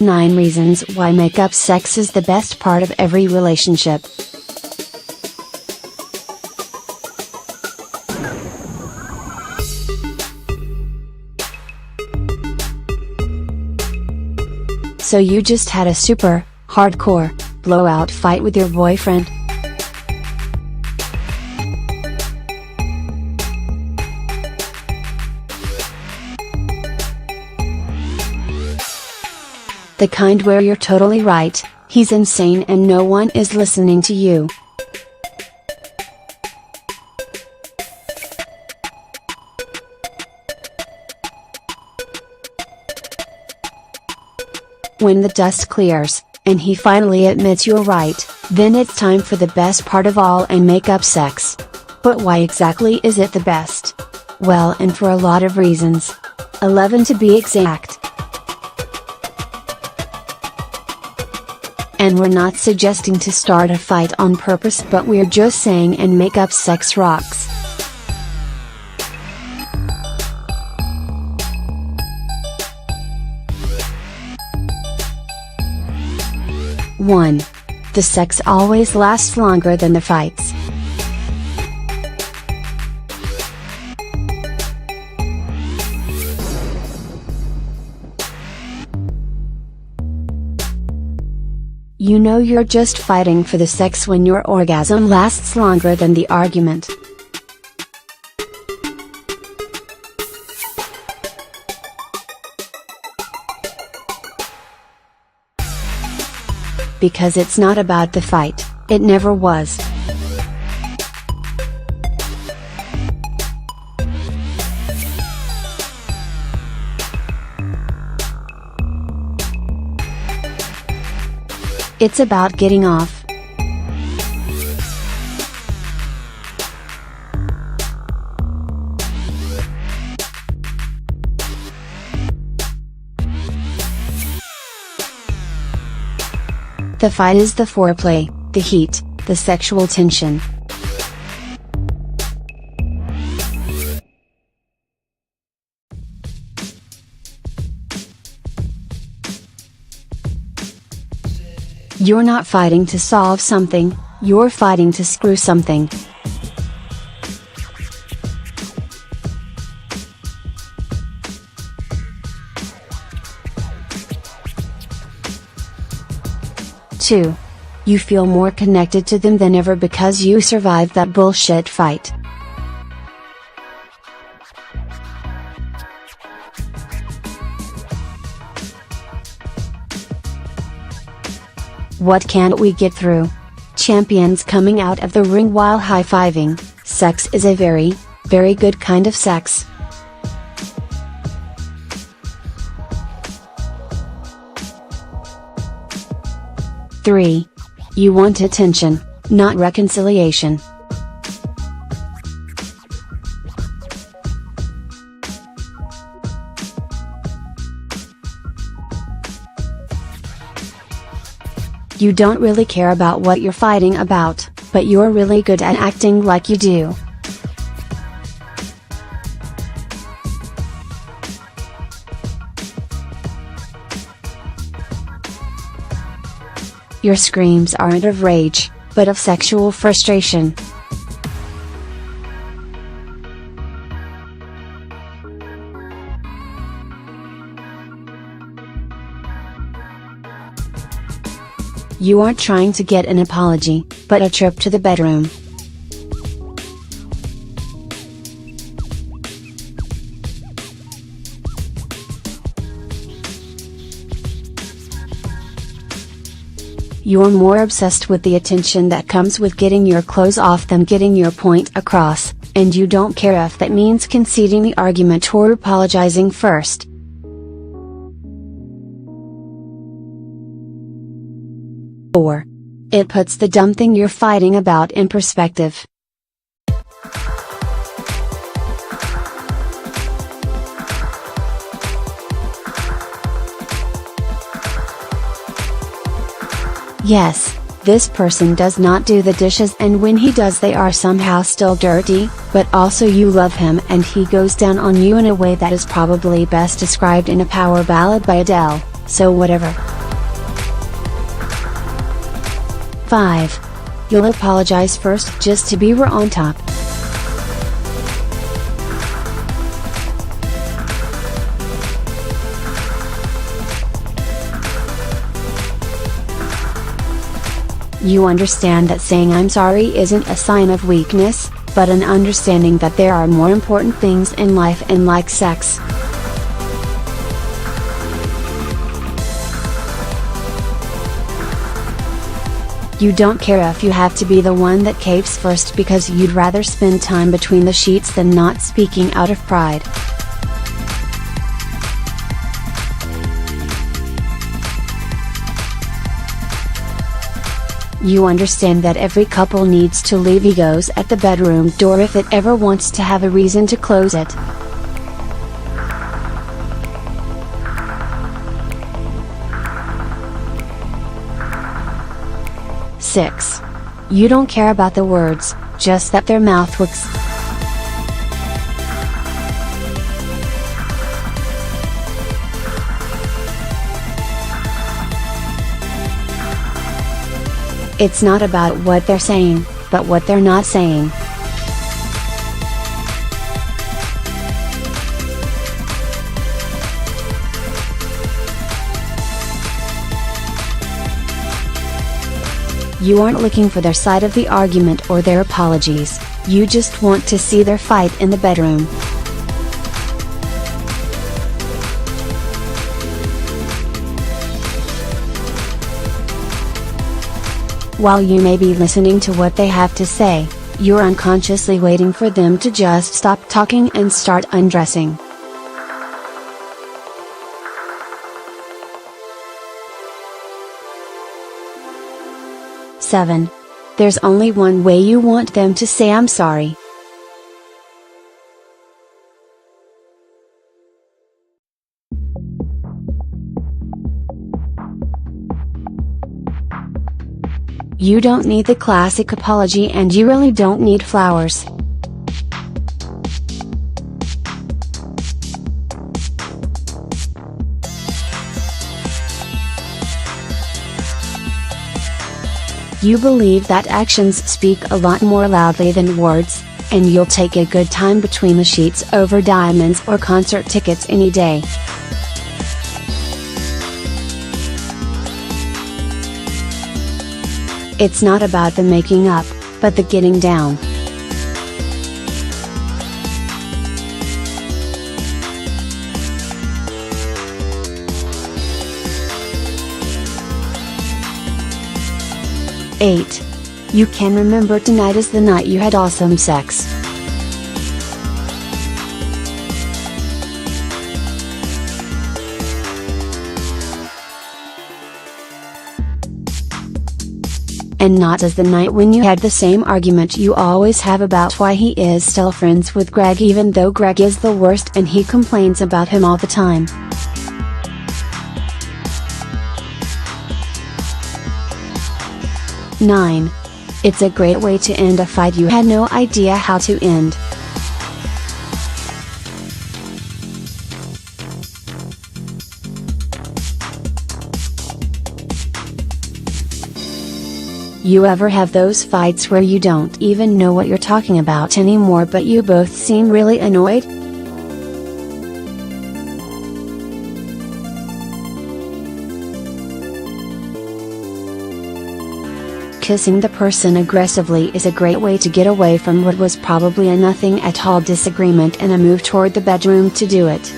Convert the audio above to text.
9 reasons why make-up sex is the best part of every relationship. So you just had a super, hardcore, blowout fight with your boyfriend? The kind where you're totally right, he's insane and no one is listening to you. When the dust clears, and he finally admits you're right, then it's time for the best part of all and make-up sex. But why exactly is it the best? Well, and for a lot of reasons. 11 to be exact. And we're not suggesting to start a fight on purpose, but we're just saying and make-up sex rocks. One. The sex always lasts longer than the fights. You know you're just fighting for the sex when your orgasm lasts longer than the argument. Because it's not about the fight, it never was. It's about getting off. The fight is the foreplay, the heat, the sexual tension. You're not fighting to solve something, you're fighting to screw something. Two. You feel more connected to them than ever because you survived that bullshit fight. What can't we get through? Champions coming out of the ring while high-fiving. Sex is a very, very good kind of sex. Three. You want attention, not reconciliation. You don't really care about what you're fighting about, but you're really good at acting like you do. Your screams aren't of rage, but of sexual frustration. You aren't trying to get an apology, but a trip to the bedroom. You're more obsessed with the attention that comes with getting your clothes off than getting your point across, and you don't care if that means conceding the argument or apologizing first. 4. It puts the dumb thing you're fighting about in perspective. Yes, this person does not do the dishes, and when he does they are somehow still dirty, but also you love him and he goes down on you in a way that is probably best described in a power ballad by Adele, so whatever. 5. You'll apologize first just to be on top. You understand that saying I'm sorry isn't a sign of weakness, but an understanding that there are more important things in life and like sex. You don't care if you have to be the one that caves first because you'd rather spend time between the sheets than not speaking out of pride. You understand that every couple needs to leave egos at the bedroom door if it ever wants to have a reason to close it. Six. You don't care about the words, just that their mouth works. It's not about what they're saying, but what they're not saying. You aren't looking for their side of the argument or their apologies, you just want to see their fight in the bedroom. While you may be listening to what they have to say, you're unconsciously waiting for them to just stop talking and start undressing. Seven. There's only one way you want them to say I'm sorry. You don't need the classic apology and you really don't need flowers. You believe that actions speak a lot more loudly than words, and you'll take a good time between the sheets over diamonds or concert tickets any day. It's not about the making up, but the getting down. Eight. You can remember tonight as the night you had awesome sex. And not as the night when you had the same argument you always have about why he is still friends with Greg even though Greg is the worst and he complains about him all the time. Nine. It's a great way to end a fight you had no idea how to end. You ever have those fights where you don't even know what you're talking about anymore but you both seem really annoyed? Kissing the person aggressively is a great way to get away from what was probably a nothing at all disagreement and a move toward the bedroom to do it.